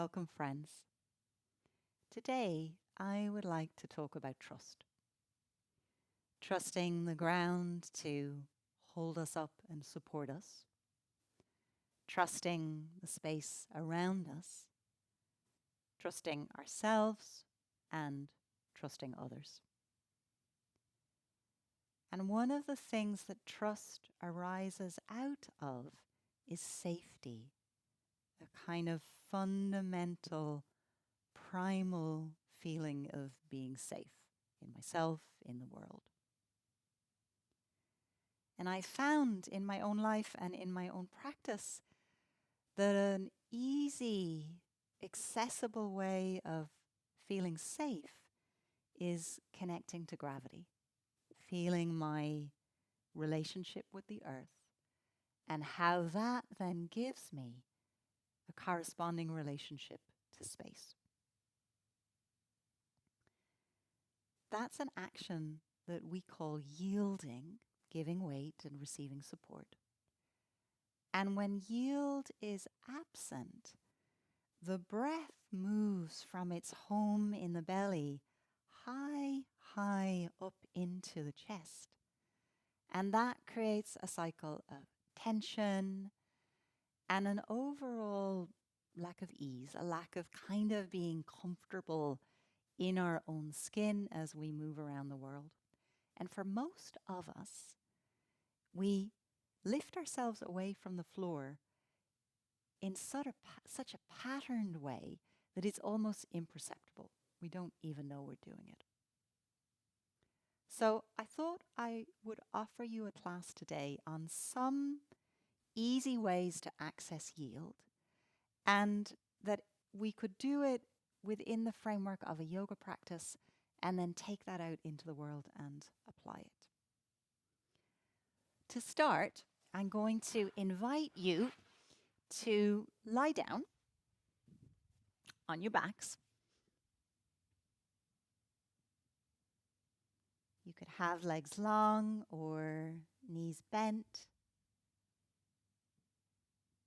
Welcome, friends. Today, I would like to talk about trust. Trusting the ground to hold us up and support us. Trusting the space around us. Trusting ourselves and trusting others. And one of the things that trust arises out of is safety, a kind of fundamental, primal feeling of being safe in myself, in the world. And I found in my own life and in my own practice that an easy, accessible way of feeling safe is connecting to gravity, feeling my relationship with the earth, and how that then gives me a corresponding relationship to space. That's an action that we call yielding, giving weight and receiving support. And when yield is absent, the breath moves from its home in the belly high, high up into the chest. And that creates a cycle of tension and an overall lack of ease, a lack of kind of being comfortable in our own skin as we move around the world. And for most of us, we lift ourselves away from the floor in such a patterned way that it's almost imperceptible. We don't even know we're doing it. So I thought I would offer you a class today on some easy ways to access yield, and that we could do it within the framework of a yoga practice and then take that out into the world and apply it. To start, I'm going to invite you to lie down on your backs. You could have legs long or knees bent.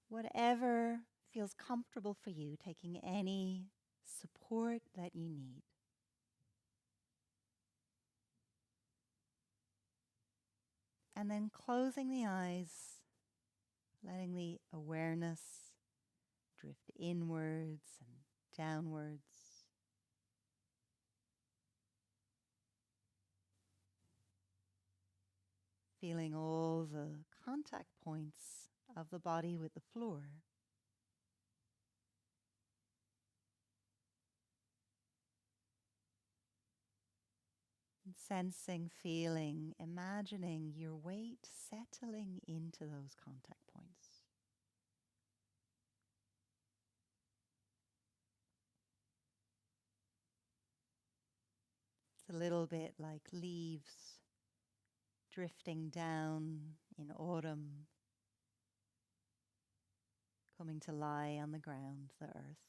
Whatever feels comfortable for you, taking any support that you need. And then closing the eyes, letting the awareness drift inwards and downwards. Feeling all the contact points of the body with the floor. And sensing, feeling, imagining your weight settling into those contact points. It's a little bit like leaves drifting down in autumn, coming to lie on the ground, the earth.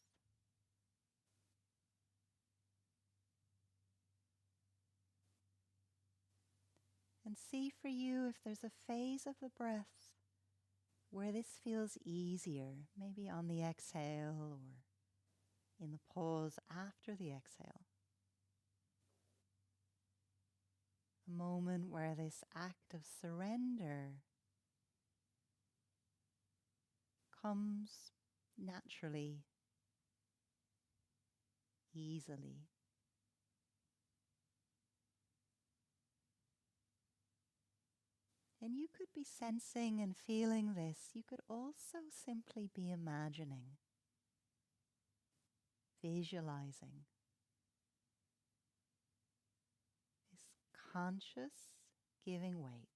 And see for you if there's a phase of the breath where this feels easier, maybe on the exhale or in the pause after the exhale. A moment where this act of surrender comes naturally, easily. And you could be sensing and feeling this. You could also simply be imagining, visualizing this conscious giving weight.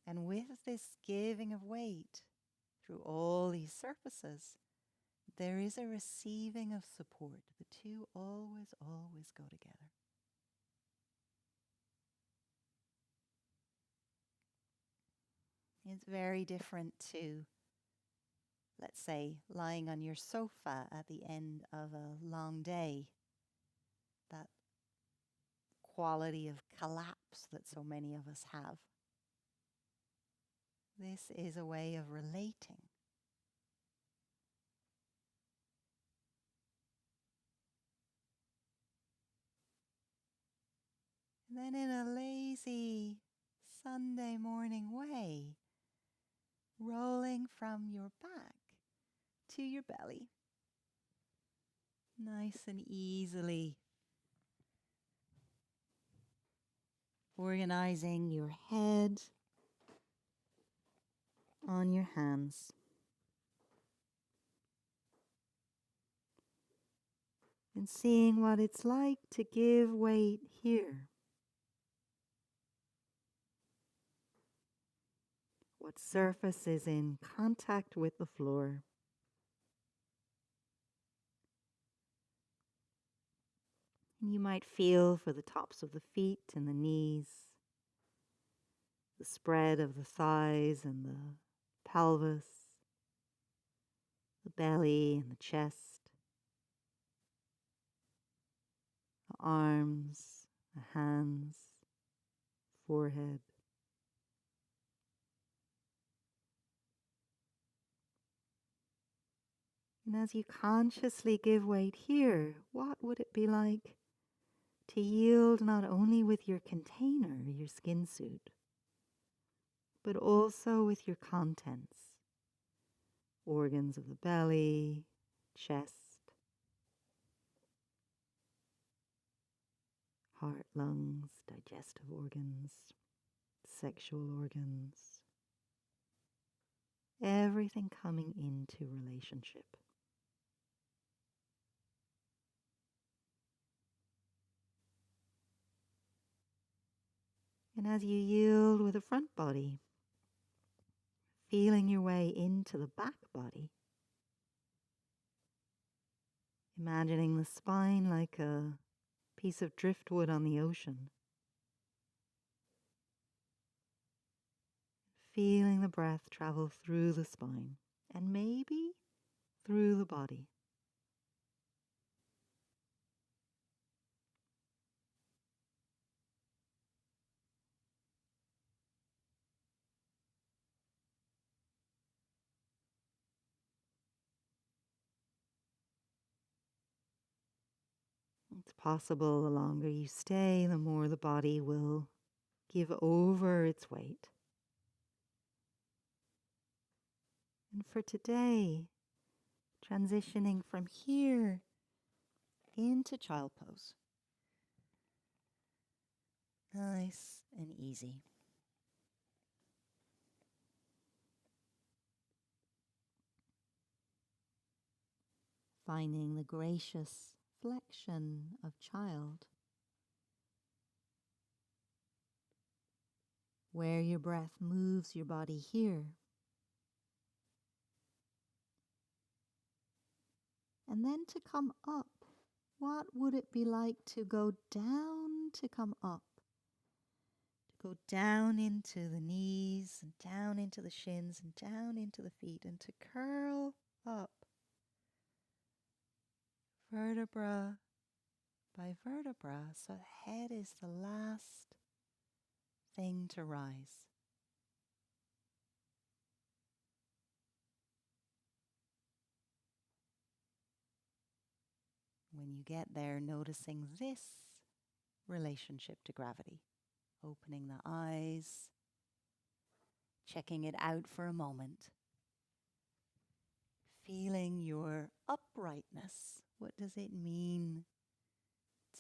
And with this giving of weight through all these surfaces, there is a receiving of support. The two always, always go together. It's very different to, let's say, lying on your sofa at the end of a long day. That quality of collapse that so many of us have. This is a way of relating Then in a lazy Sunday morning way, rolling from your back to your belly. Nice and easily. Organizing your head on your hands. And seeing what it's like to give weight here. What surface is in contact with the floor? And you might feel for the tops of the feet and the knees, the spread of the thighs and the pelvis, the belly and the chest, the arms, the hands, forehead. And as you consciously give weight here, what would it be like to yield not only with your container, your skin suit, but also with your contents, organs of the belly, chest, heart, lungs, digestive organs, sexual organs, everything coming into relationship. And as you yield with the front body, feeling your way into the back body, imagining the spine like a piece of driftwood on the ocean, feeling the breath travel through the spine and maybe through the body. It's possible the longer you stay, the more the body will give over its weight. And for today, transitioning from here into child pose. Nice and easy. Finding the gracious flexion of child, where your breath moves your body here. And then to come up, what would it be like to go down to come up? To go down into the knees and down into the shins and down into the feet and to curl up vertebra by vertebra, so the head is the last thing to rise. When you get there, noticing this relationship to gravity, opening the eyes, checking it out for a moment, feeling your uprightness. What does it mean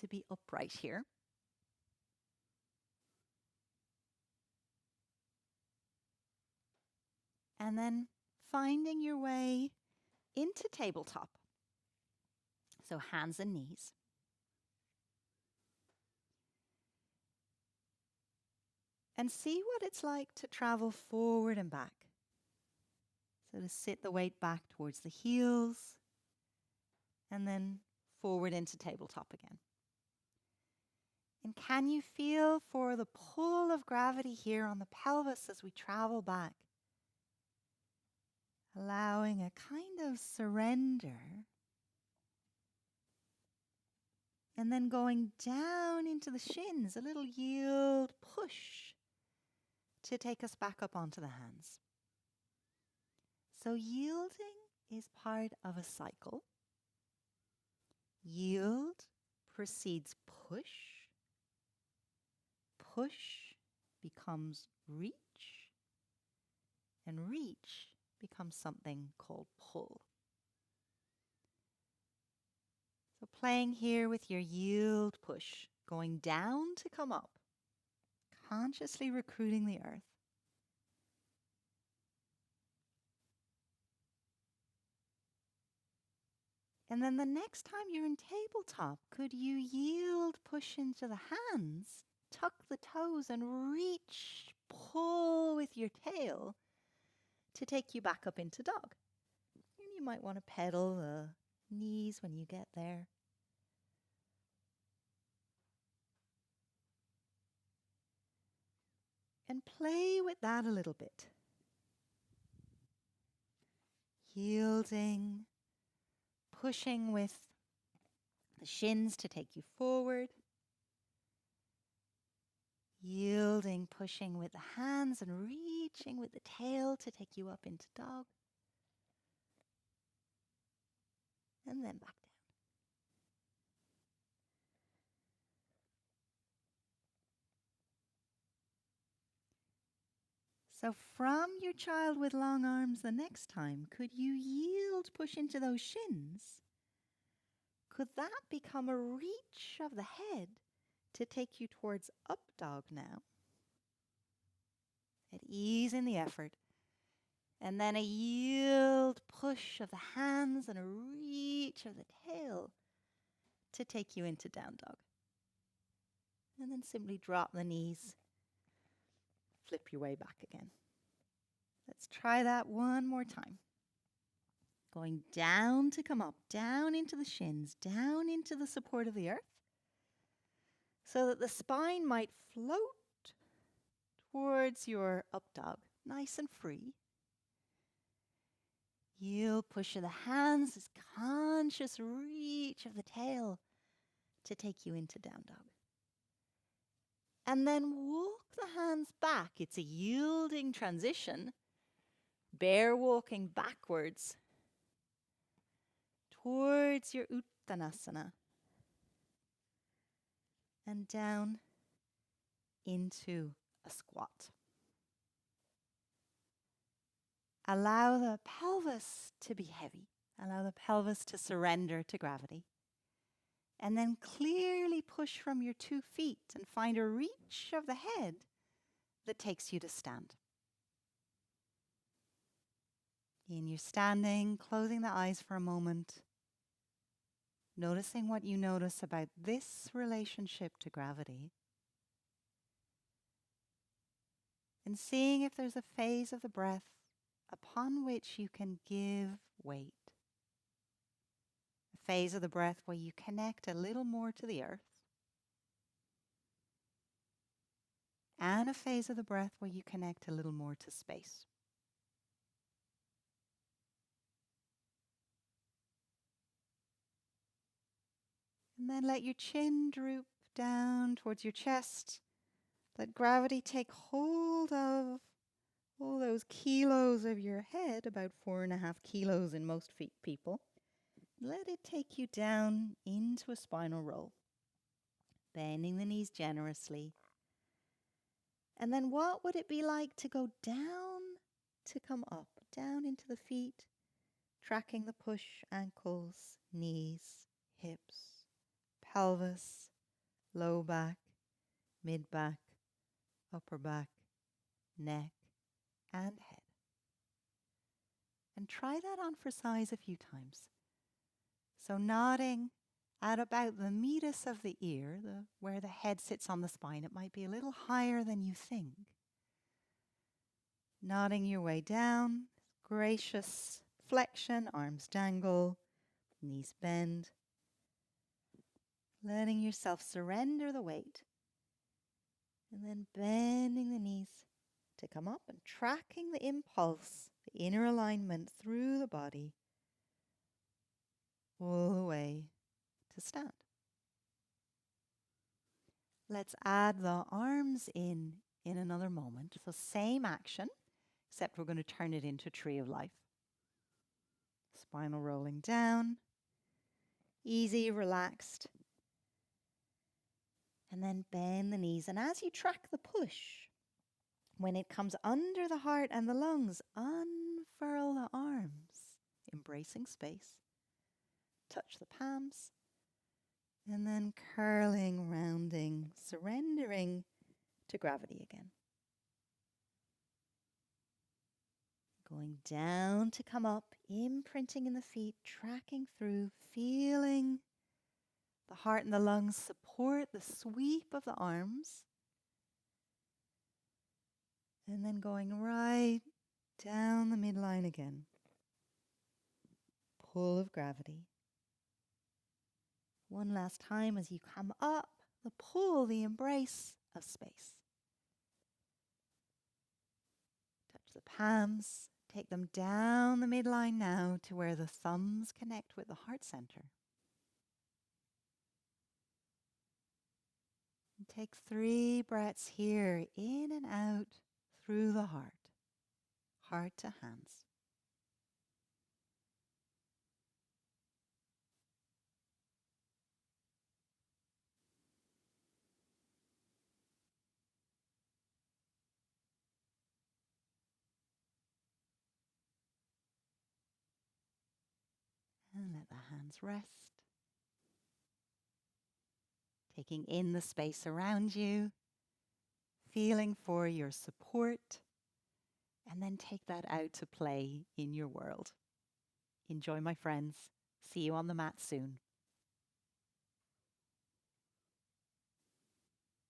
to be upright here? And then finding your way into tabletop. So hands and knees. And see what it's like to travel forward and back. So to sit the weight back towards the heels and then forward into tabletop again. And can you feel for the pull of gravity here on the pelvis as we travel back? Allowing a kind of surrender. And then going down into the shins, a little yield push to take us back up onto the hands. So yielding is part of a cycle. Yield precedes push. push becomes reach, and reach becomes something called pull. So playing here with your yield push, going down to come up, consciously recruiting the earth. And then the next time you're in tabletop, could you yield push into the hands, tuck the toes and reach, pull with your tail to take you back up into dog. And you might want to pedal the knees when you get there. And play with that a little bit. Yielding, pushing with the shins to take you forward. Yielding, pushing with the hands and reaching with the tail to take you up into dog. And then back down. So from your child with long arms the next time, could you yield, push into those shins? Could that become a reach of the head to take you towards up dog now? At ease in the effort. And then a yield, push of the hands and a reach of the tail to take you into down dog. And then simply drop the knees, flip your way back again. Let's try that one more time. Going down to come up, down into the shins, down into the support of the earth, so that the spine might float towards your up dog, nice and free. Yield, push of the hands, this conscious reach of the tail to take you into down dog. And then walk the hands back. It's a yielding transition, bear walking backwards towards your Uttanasana and down into a squat. Allow the pelvis to be heavy. Allow the pelvis to surrender to gravity. And then clearly push from your 2 feet and find a reach of the head that takes you to stand. In your standing, closing the eyes for a moment, noticing what you notice about this relationship to gravity, and seeing if there's a phase of the breath upon which you can give weight. A phase of the breath where you connect a little more to the earth, and a phase of the breath where you connect a little more to space. And then let your chin droop down towards your chest. Let gravity take hold of all those kilos of your head, about 4.5 kilos in most people. Let it take you down into a spinal roll, bending the knees generously. And then what would it be like to go down to come up, down into the feet, tracking the push, ankles, knees, hips, pelvis, low back, mid back, upper back, neck, and head. And try that on for size a few times. So nodding at about the meatus of the ear, where the head sits on the spine. It might be a little higher than you think. Nodding your way down, gracious flexion, arms dangle, knees bend. Letting yourself surrender the weight. And then bending the knees to come up and tracking the impulse, the inner alignment through the body, all the way to stand. Let's add the arms in another moment. So same action, except we're going to turn it into tree of life. Spinal rolling down, easy, relaxed. And then bend the knees. And as you track the push, when it comes under the heart and the lungs, unfurl the arms, embracing space. Touch the palms. And then curling, rounding, surrendering to gravity again. Going down to come up, imprinting in the feet, tracking through, feeling the heart and the lungs support the sweep of the arms. And then going right down the midline again. Pull of gravity. One last time as you come up, the pull, the embrace of space. Touch the palms, take them down the midline now to where the thumbs connect with the heart center. And take 3 breaths here, in and out through the heart, heart to hands. And let the hands rest. Taking in the space around you, feeling for your support, and then take that out to play in your world. Enjoy, my friends. See you on the mat soon.